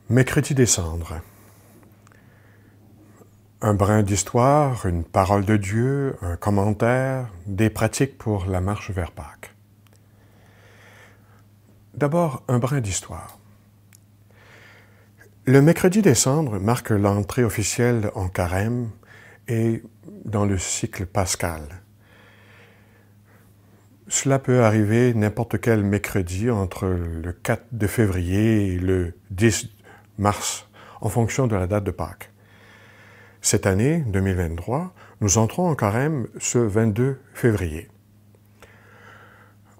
Mercredi des Cendres. Un brin d'histoire, une parole de Dieu, un commentaire, des pratiques pour la marche vers Pâques. D'abord, un brin d'histoire. Le mercredi des Cendres marque l'entrée officielle en carême et dans le cycle pascal. Cela peut arriver n'importe quel mercredi entre le 4 de février et le 10 mars, en fonction de la date de Pâques. Cette année, 2023, nous entrons en carême ce 22 février.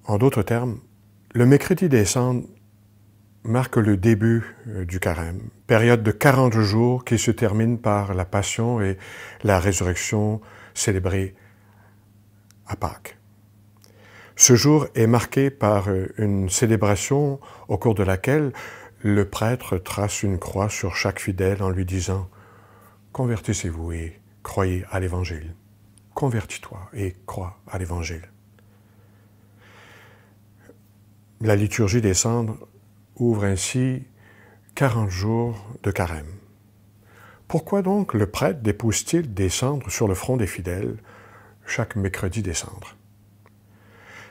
En d'autres termes, le mercredi des Cendres marque le début du carême, période de 40 jours qui se termine par la Passion et la résurrection célébrée à Pâques. Ce jour est marqué par une célébration au cours de laquelle le prêtre trace une croix sur chaque fidèle en lui disant « Convertissez-vous et croyez à l'Évangile. Convertis-toi et crois à l'Évangile. » La liturgie des Cendres ouvre ainsi 40 jours de carême. Pourquoi donc le prêtre dépose-t-il des cendres sur le front des fidèles chaque mercredi des Cendres?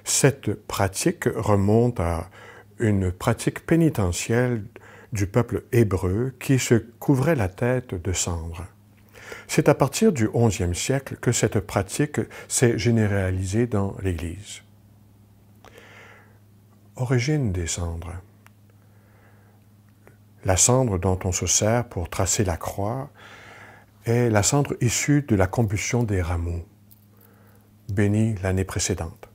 Cette pratique remonte à une pratique pénitentielle du peuple hébreu qui se couvrait la tête de cendres. C'est à partir du XIe siècle que cette pratique s'est généralisée dans l'Église. Origine des cendres. La cendre dont on se sert pour tracer la croix est la cendre issue de la combustion des rameaux, bénis l'année précédente.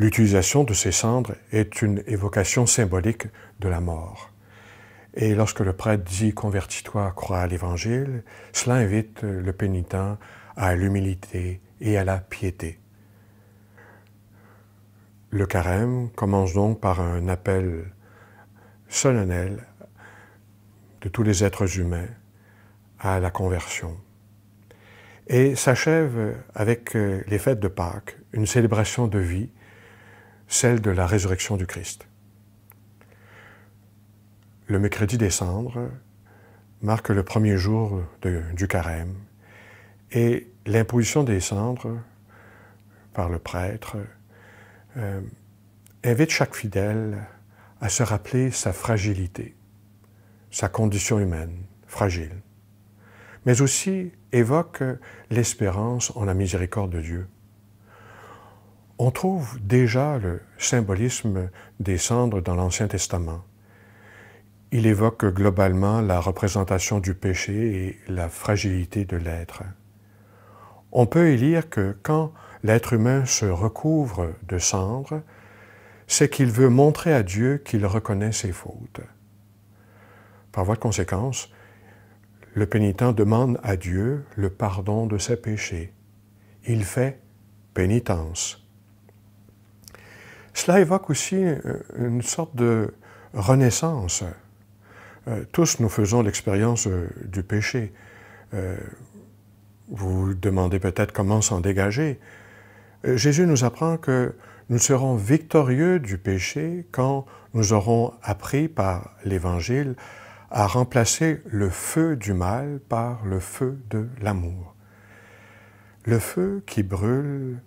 L'utilisation de ces cendres est une évocation symbolique de la mort. Et lorsque le prêtre dit « Convertis-toi, crois à l'Évangile », cela invite le pénitent à l'humilité et à la piété. Le carême commence donc par un appel solennel de tous les êtres humains à la conversion. Et s'achève avec les fêtes de Pâques, une célébration de vie, celle de la résurrection du Christ. Le mercredi des Cendres marque le premier jour du carême et l'imposition des cendres par le prêtre invite chaque fidèle à se rappeler sa fragilité, sa condition humaine fragile, mais aussi évoque l'espérance en la miséricorde de Dieu. On trouve déjà le symbolisme des cendres dans l'Ancien Testament. Il évoque globalement la représentation du péché et la fragilité de l'être. On peut y lire que quand l'être humain se recouvre de cendres, c'est qu'il veut montrer à Dieu qu'il reconnaît ses fautes. Par voie de conséquence, le pénitent demande à Dieu le pardon de ses péchés. Il fait pénitence. Cela évoque aussi une sorte de renaissance. Tous nous faisons l'expérience du péché. Vous vous demandez peut-être comment s'en dégager. Jésus nous apprend que nous serons victorieux du péché quand nous aurons appris par l'Évangile à remplacer le feu du mal par le feu de l'amour. Le feu qui brûle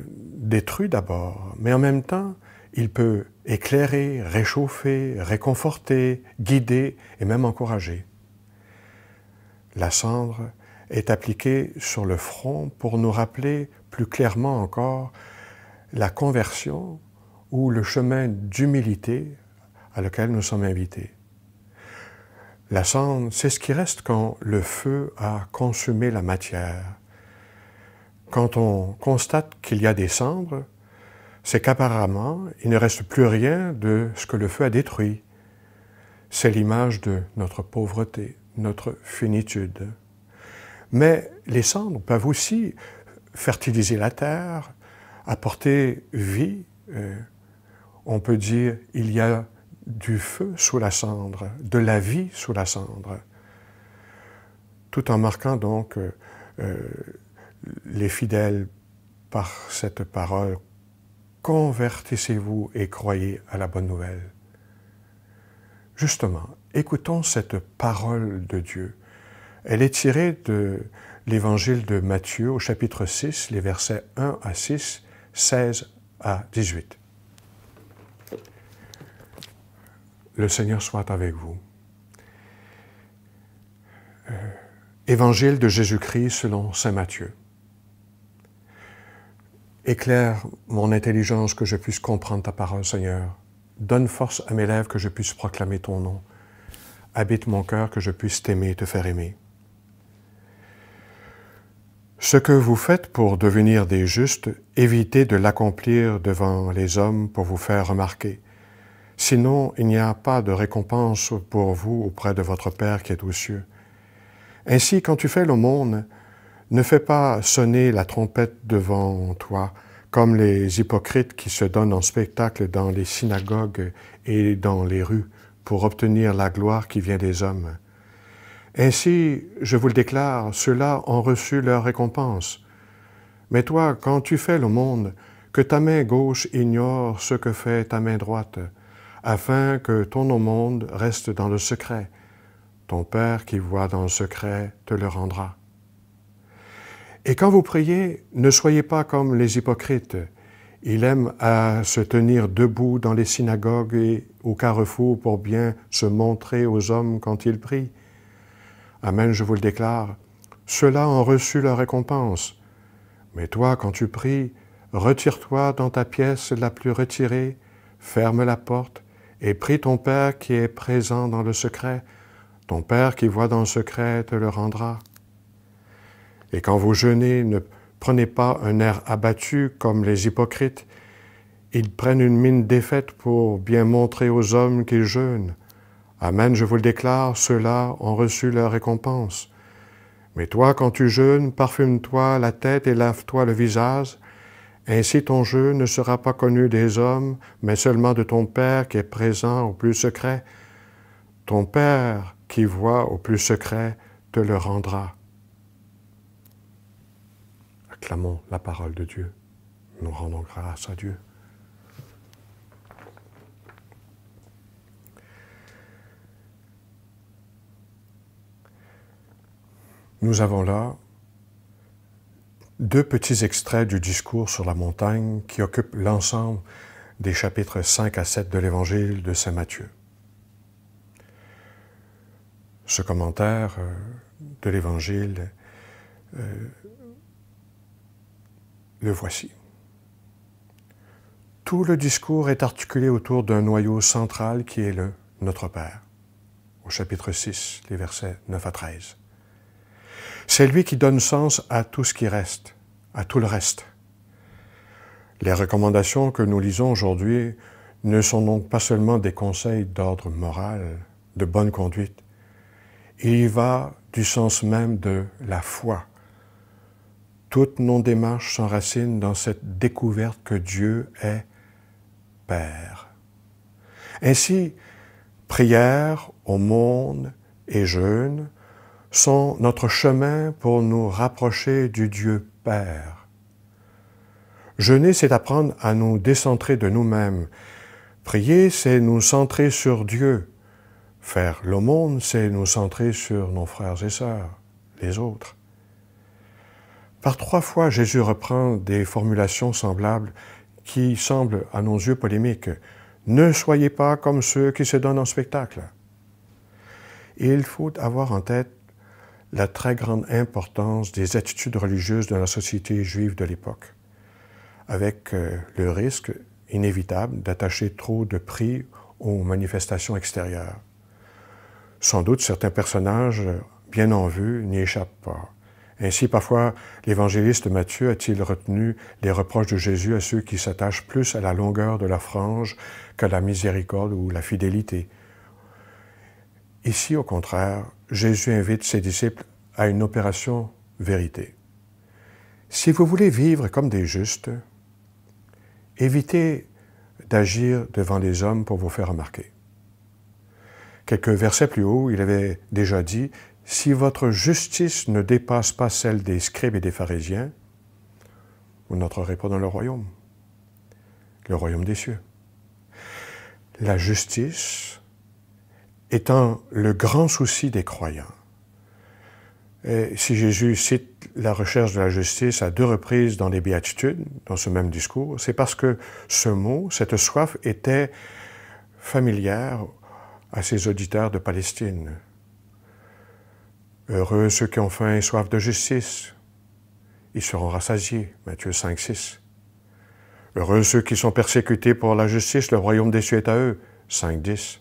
détruit d'abord, mais en même temps, il peut éclairer, réchauffer, réconforter, guider et même encourager. La cendre est appliquée sur le front pour nous rappeler plus clairement encore la conversion ou le chemin d'humilité à lequel nous sommes invités. La cendre, c'est ce qui reste quand le feu a consumé la matière. Quand on constate qu'il y a des cendres, c'est qu'apparemment, il ne reste plus rien de ce que le feu a détruit. C'est l'image de notre pauvreté, notre finitude. Mais les cendres peuvent aussi fertiliser la terre, apporter vie. On peut dire il y a du feu sous la cendre, de la vie sous la cendre. Tout en marquant donc les fidèles par cette parole « Convertissez-vous et croyez à la bonne nouvelle ». Justement, écoutons cette parole de Dieu. Elle est tirée de l'Évangile de Matthieu au chapitre 6, les versets 1 à 6, 16 à 18. Le Seigneur soit avec vous. Évangile de Jésus-Christ selon saint Matthieu. Éclaire mon intelligence que je puisse comprendre ta parole, Seigneur. Donne force à mes lèvres que je puisse proclamer ton nom. Habite mon cœur que je puisse t'aimer et te faire aimer. Ce que vous faites pour devenir des justes, évitez de l'accomplir devant les hommes pour vous faire remarquer. Sinon, il n'y a pas de récompense pour vous auprès de votre Père qui est aux cieux. Ainsi, quand tu fais l'aumône, ne fais pas sonner la trompette devant toi, comme les hypocrites qui se donnent en spectacle dans les synagogues et dans les rues pour obtenir la gloire qui vient des hommes. Ainsi, je vous le déclare, ceux-là ont reçu leur récompense. Mais toi, quand tu fais l'aumône, que ta main gauche ignore ce que fait ta main droite, afin que ton aumône reste dans le secret. Ton Père qui voit dans le secret te le rendra. Et quand vous priez, ne soyez pas comme les hypocrites. Ils aiment à se tenir debout dans les synagogues et au carrefour pour bien se montrer aux hommes quand ils prient. Amen, je vous le déclare, ceux-là ont reçu leur récompense. Mais toi, quand tu pries, retire-toi dans ta pièce la plus retirée, ferme la porte et prie ton Père qui est présent dans le secret. Ton Père qui voit dans le secret te le rendra. Et quand vous jeûnez, ne prenez pas un air abattu comme les hypocrites. Ils prennent une mine défaite pour bien montrer aux hommes qu'ils jeûnent. Amen, je vous le déclare, ceux-là ont reçu leur récompense. Mais toi, quand tu jeûnes, parfume-toi la tête et lave-toi le visage. Ainsi ton jeûne ne sera pas connu des hommes, mais seulement de ton Père qui est présent au plus secret. Ton Père qui voit au plus secret te le rendra. Acclamons la parole de Dieu. Nous rendons grâce à Dieu. Nous avons là deux petits extraits du discours sur la montagne qui occupent l'ensemble des chapitres 5 à 7 de l'Évangile de saint Matthieu. Ce commentaire de l'Évangile, le voici. Tout le discours est articulé autour d'un noyau central qui est le « Notre Père », au chapitre 6, les versets 9 à 13. C'est lui qui donne sens à tout ce qui reste, à tout le reste. Les recommandations que nous lisons aujourd'hui ne sont donc pas seulement des conseils d'ordre moral, de bonne conduite. Il y va du sens même de la foi. Toutes nos démarches s'enracinent dans cette découverte que Dieu est Père. Ainsi, prière, aumône et jeûne sont notre chemin pour nous rapprocher du Dieu Père. Jeûner, c'est apprendre à nous décentrer de nous-mêmes. Prier, c'est nous centrer sur Dieu. Faire l'aumône, c'est nous centrer sur nos frères et sœurs, les autres. Par 3 fois, Jésus reprend des formulations semblables qui semblent à nos yeux polémiques. Ne soyez pas comme ceux qui se donnent en spectacle. Et il faut avoir en tête la très grande importance des attitudes religieuses de la société juive de l'époque, avec le risque inévitable d'attacher trop de prix aux manifestations extérieures. Sans doute, certains personnages bien en vue n'y échappent pas. Ainsi, parfois, l'évangéliste Matthieu a-t-il retenu les reproches de Jésus à ceux qui s'attachent plus à la longueur de la frange qu'à la miséricorde ou la fidélité. Ici, au contraire, Jésus invite ses disciples à une opération vérité. Si vous voulez vivre comme des justes, évitez d'agir devant les hommes pour vous faire remarquer. Quelques versets plus haut, il avait déjà dit « Si votre justice ne dépasse pas celle des scribes et des pharisiens, vous n'entrerez pas dans le royaume des cieux. » La justice étant le grand souci des croyants. Et si Jésus cite la recherche de la justice à 2 reprises dans les Béatitudes, dans ce même discours, c'est parce que ce mot, cette soif, était familière à ses auditeurs de Palestine. Heureux ceux qui ont faim et soif de justice, ils seront rassasiés, Matthieu 5, 6. Heureux ceux qui sont persécutés pour la justice, le royaume des cieux est à eux, 5, 10.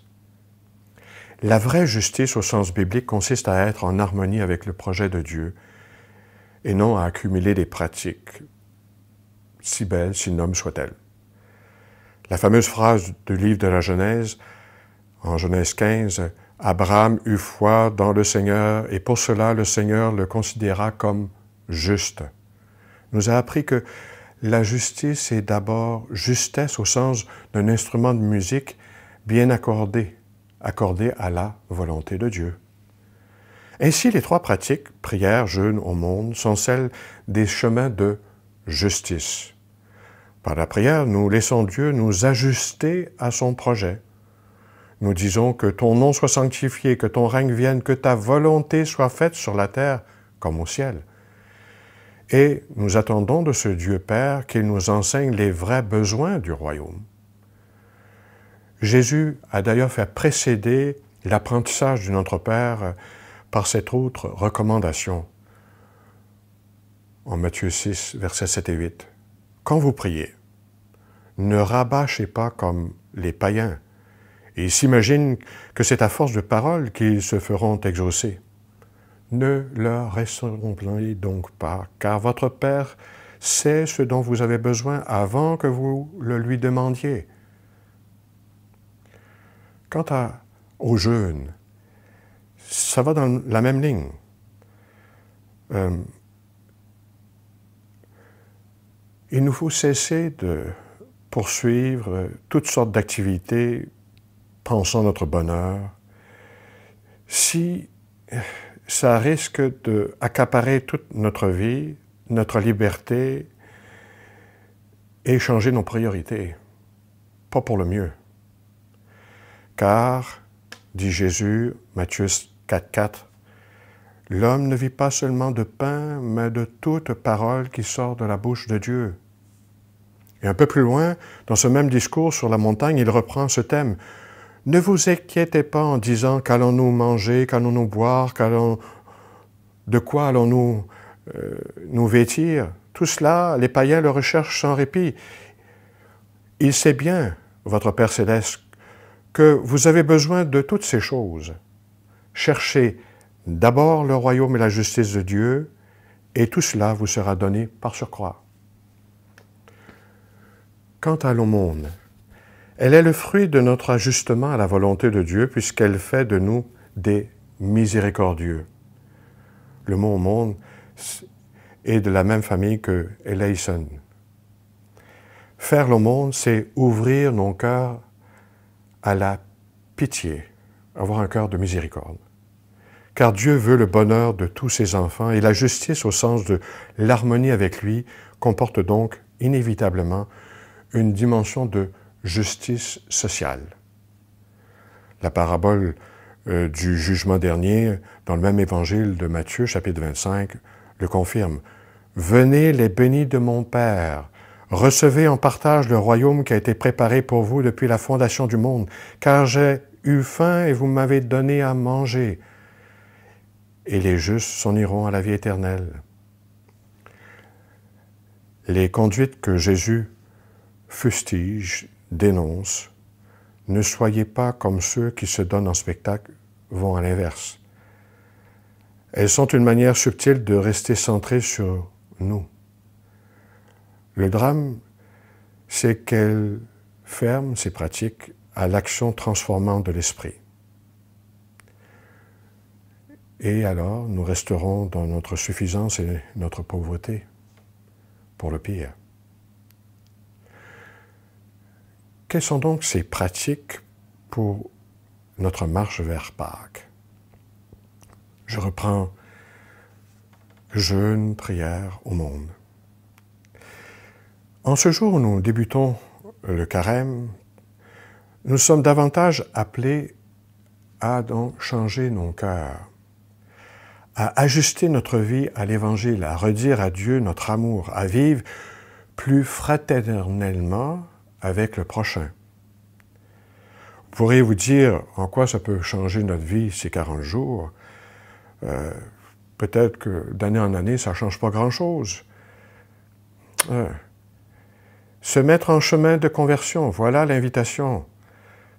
La vraie justice au sens biblique consiste à être en harmonie avec le projet de Dieu et non à accumuler des pratiques, si belles, si nobles soient-elles. La fameuse phrase du livre de la Genèse, en Genèse 15, « Abraham eut foi dans le Seigneur et pour cela le Seigneur le considéra comme juste », nous a appris que la justice est d'abord justesse au sens d'un instrument de musique bien accordé à la volonté de Dieu. Ainsi, les 3 pratiques, prière, jeûne, aumône, sont celles des chemins de justice. Par la prière, nous laissons Dieu nous ajuster à son projet. Nous disons que ton nom soit sanctifié, que ton règne vienne, que ta volonté soit faite sur la terre comme au ciel. Et nous attendons de ce Dieu Père qu'il nous enseigne les vrais besoins du royaume. Jésus a d'ailleurs fait précéder l'apprentissage du Notre Père par cette autre recommandation en Matthieu 6, versets 7 et 8. « Quand vous priez, ne rabâchez pas comme les païens, et ils s'imaginent que c'est à force de paroles qu'ils se feront exaucer. Ne leur ressemblez donc pas, car votre Père sait ce dont vous avez besoin avant que vous le lui demandiez. » Quant au jeûne, ça va dans la même ligne. Il nous faut cesser de poursuivre toutes sortes d'activités pensant notre bonheur si ça risque d'accaparer toute notre vie, notre liberté et changer nos priorités. Pas pour le mieux. Car, dit Jésus, Matthieu 4, 4, « L'homme ne vit pas seulement de pain, mais de toute parole qui sort de la bouche de Dieu. » Et un peu plus loin, dans ce même discours sur la montagne, il reprend ce thème. « Ne vous inquiétez pas en disant qu'allons-nous manger, qu'allons-nous boire, de quoi allons-nous nous vêtir. Tout cela, les païens le recherchent sans répit. Il sait bien, votre Père céleste, que vous avez besoin de toutes ces choses. Cherchez d'abord le royaume et la justice de Dieu, et tout cela vous sera donné par surcroît. » Quant à l'aumône, elle est le fruit de notre ajustement à la volonté de Dieu, puisqu'elle fait de nous des miséricordieux. Le mot aumône est de la même famille que eleison. Faire l'aumône, c'est ouvrir nos cœurs à la pitié, avoir un cœur de miséricorde. Car Dieu veut le bonheur de tous ses enfants et la justice au sens de l'harmonie avec lui comporte donc inévitablement une dimension de justice sociale. La parabole du jugement dernier, dans le même évangile de Matthieu, chapitre 25, le confirme. « Venez les bénis de mon Père, recevez en partage le royaume qui a été préparé pour vous depuis la fondation du monde, car j'ai eu faim et vous m'avez donné à manger, et les justes s'en iront à la vie éternelle. » Les conduites que Jésus fustige, dénonce, ne soyez pas comme ceux qui se donnent en spectacle, vont à l'inverse. Elles sont une manière subtile de rester centrées sur nous. Le drame, c'est qu'elles ferment ces pratiques à l'action transformante de l'esprit. Et alors, nous resterons dans notre suffisance et notre pauvreté, pour le pire. Quelles sont donc ces pratiques pour notre marche vers Pâques? Je reprends jeûne, prière, aumône. En ce jour où nous débutons le carême, nous sommes davantage appelés à donc changer nos cœurs, à ajuster notre vie à l'Évangile, à redire à Dieu notre amour, à vivre plus fraternellement avec le prochain. Vous pourriez vous dire en quoi ça peut changer notre vie ces 40 jours. Peut-être que d'année en année, ça ne change pas grand-chose. Se mettre en chemin de conversion, voilà l'invitation.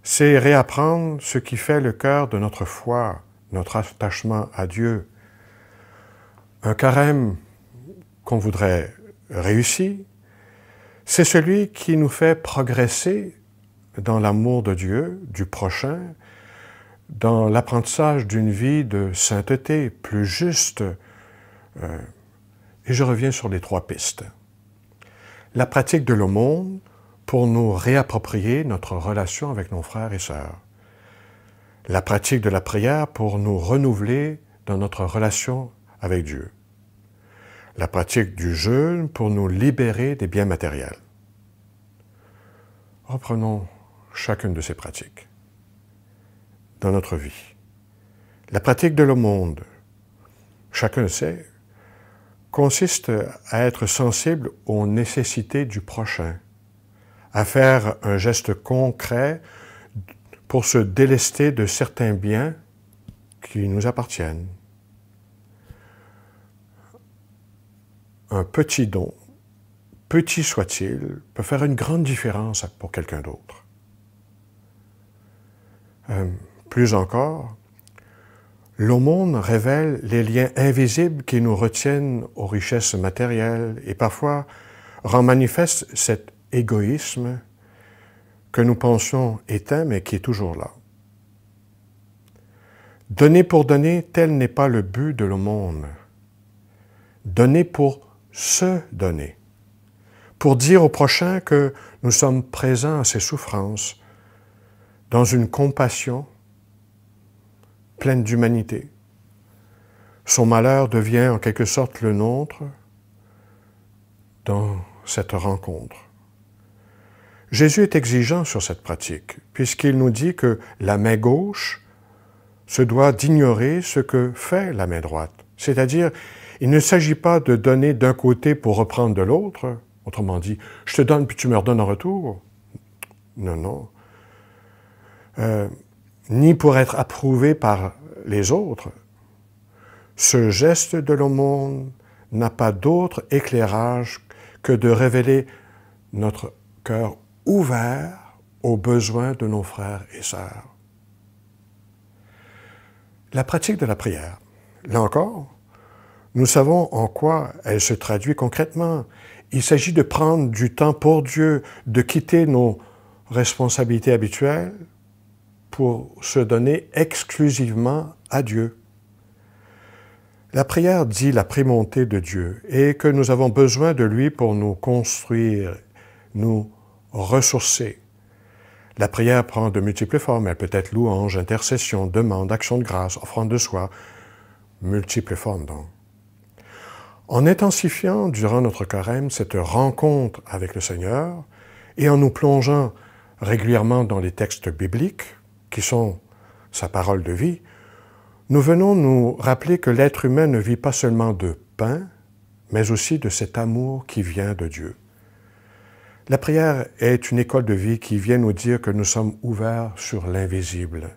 C'est réapprendre ce qui fait le cœur de notre foi, notre attachement à Dieu. Un carême qu'on voudrait réussir, c'est celui qui nous fait progresser dans l'amour de Dieu, du prochain, dans l'apprentissage d'une vie de sainteté plus juste. Et je reviens sur les 3 pistes. La pratique de l'aumône pour nous réapproprier notre relation avec nos frères et sœurs. La pratique de la prière pour nous renouveler dans notre relation avec Dieu. La pratique du jeûne pour nous libérer des biens matériels. Reprenons chacune de ces pratiques dans notre vie. La pratique de l'aumône, chacun le sait, consiste à être sensible aux nécessités du prochain, à faire un geste concret pour se délester de certains biens qui nous appartiennent. Un petit don, petit soit-il, peut faire une grande différence pour quelqu'un d'autre. Plus encore, l'aumône révèle les liens invisibles qui nous retiennent aux richesses matérielles et parfois rend manifeste cet égoïsme que nous pensions éteint mais qui est toujours là. Donner pour donner, tel n'est pas le but de l'aumône. Donner pour se donner, pour dire au prochain que nous sommes présents à ses souffrances, dans une compassion pleine d'humanité. Son malheur devient en quelque sorte le nôtre dans cette rencontre. Jésus est exigeant sur cette pratique, puisqu'il nous dit que la main gauche se doit d'ignorer ce que fait la main droite. C'est-à-dire, il ne s'agit pas de donner d'un côté pour reprendre de l'autre, autrement dit, je te donne puis tu me redonnes en retour. Non, non. Ni pour être approuvé par les autres. Ce geste de l'aumône n'a pas d'autre éclairage que de révéler notre cœur ouvert aux besoins de nos frères et sœurs. La pratique de la prière, là encore, nous savons en quoi elle se traduit concrètement. Il s'agit de prendre du temps pour Dieu, de quitter nos responsabilités habituelles pour se donner exclusivement à Dieu. La prière dit la primauté de Dieu et que nous avons besoin de lui pour nous construire, nous ressourcer. La prière prend de multiples formes. Elle peut être louange, intercession, demande, action de grâce, offrande de soi. Multiples formes donc. En intensifiant durant notre carême cette rencontre avec le Seigneur et en nous plongeant régulièrement dans les textes bibliques, qui sont sa parole de vie, nous venons nous rappeler que l'être humain ne vit pas seulement de pain, mais aussi de cet amour qui vient de Dieu. La prière est une école de vie qui vient nous dire que nous sommes ouverts sur l'invisible.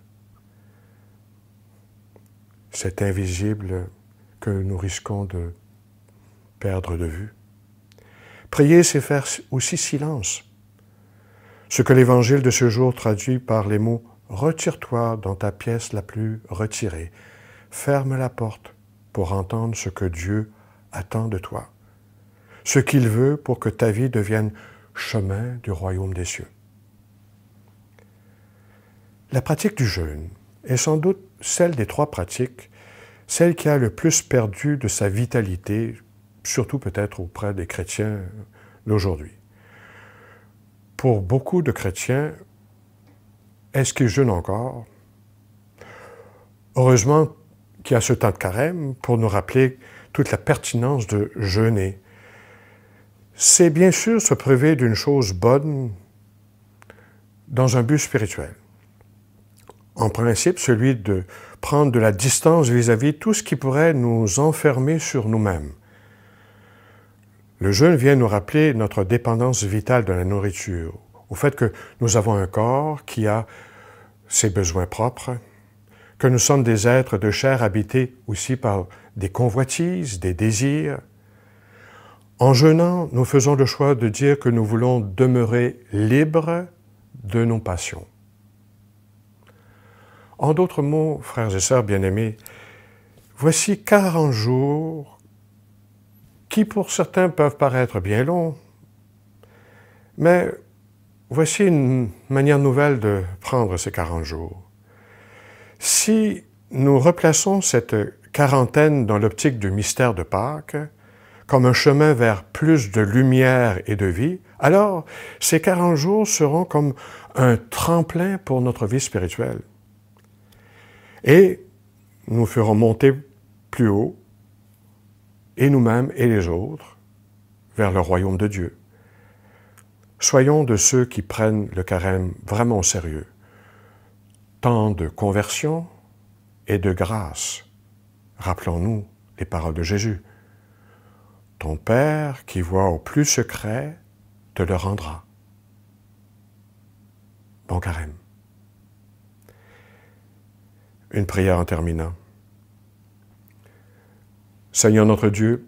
Cet invisible que nous risquons de perdre de vue. Prier, c'est faire aussi silence. Ce que l'Évangile de ce jour traduit par les mots « Retire-toi dans ta pièce la plus retirée. Ferme la porte pour entendre ce que Dieu attend de toi. Ce qu'il veut pour que ta vie devienne chemin du royaume des cieux. » La pratique du jeûne est sans doute celle des 3 pratiques, celle qui a le plus perdu de sa vitalité, surtout peut-être auprès des chrétiens d'aujourd'hui. Pour beaucoup de chrétiens, est-ce qu'ils jeûnent encore? Heureusement qu'il y a ce temps de carême pour nous rappeler toute la pertinence de jeûner. C'est bien sûr se priver d'une chose bonne dans un but spirituel. en principe celui de prendre de la distance vis-à-vis tout ce qui pourrait nous enfermer sur nous-mêmes. Le jeûne vient nous rappeler notre dépendance vitale de la nourriture, au fait que nous avons un corps qui a ses besoins propres, que nous sommes des êtres de chair habités aussi par des convoitises, des désirs. En jeûnant, nous faisons le choix de dire que nous voulons demeurer libres de nos passions. En d'autres mots, frères et sœurs bien-aimés, voici 40 jours qui pour certains peuvent paraître bien longs, mais voici une manière nouvelle de prendre ces 40 jours. Si nous replaçons cette quarantaine dans l'optique du mystère de Pâques, comme un chemin vers plus de lumière et de vie, alors ces 40 jours seront comme un tremplin pour notre vie spirituelle. Et nous ferons monter plus haut, et nous-mêmes et les autres, vers le royaume de Dieu. Soyons de ceux qui prennent le carême vraiment au sérieux. Temps de conversion et de grâce. Rappelons-nous les paroles de Jésus. Ton Père qui voit au plus secret te le rendra. Bon carême. Une prière en terminant. Seigneur notre Dieu,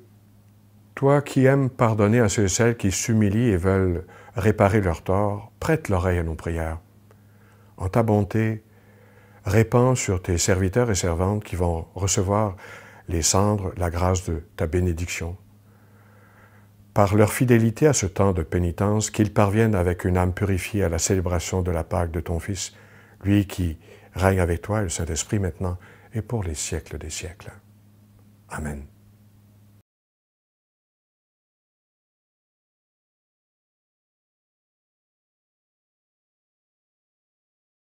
toi qui aimes pardonner à ceux et celles qui s'humilient et veulent réparer leurs torts, prête l'oreille à nos prières. En ta bonté, répands sur tes serviteurs et servantes qui vont recevoir les cendres, la grâce de ta bénédiction. Par leur fidélité à ce temps de pénitence, qu'ils parviennent avec une âme purifiée à la célébration de la Pâque de ton Fils, lui qui règne avec toi et le Saint-Esprit maintenant et pour les siècles des siècles. Amen.